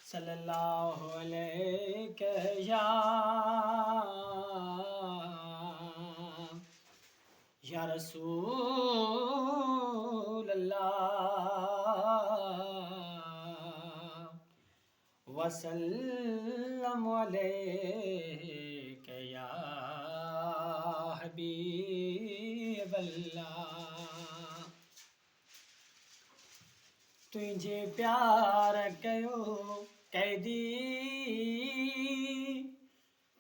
सल्लल्लाहु अलैहि या रसूल अल्लाह वसल्लम अलैका या हबीब अल्लाह। तुझे प्यार कयो कैदी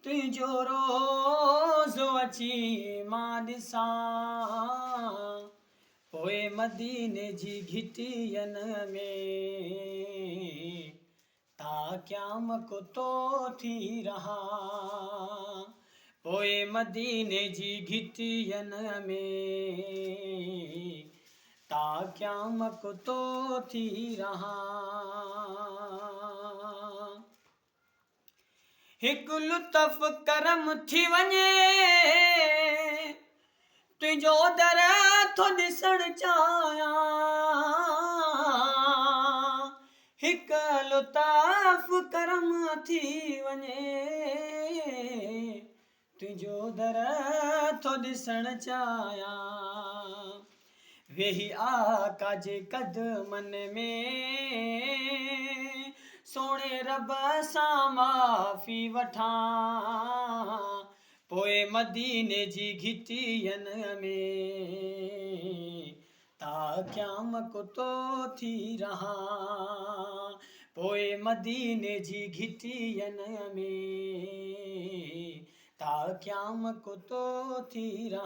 तुझो रोज़ अची मां ॾिसां पोइ मदीने जी घिटियन में ता क़यामत तो थी रहा पोइ मदीने जी घिटियन में ता क़यामत तो थी रहा। हिकु लुत्फ़ करम थी वञे तुंहिंजो दर थो ॾिसण चाहियां हिकु लुत्फ़ करम थी वञे तुंहिंजो दर थो ॾिसण चाहियां वेही आका जे कदमन में सोणे रब सां माफ़ी वठां पोइ मदीने जी घिटियन में ता क़यामत तो थी रहा पोइ मदीने जी घिटियन में ता क़यामत तो थी रहा।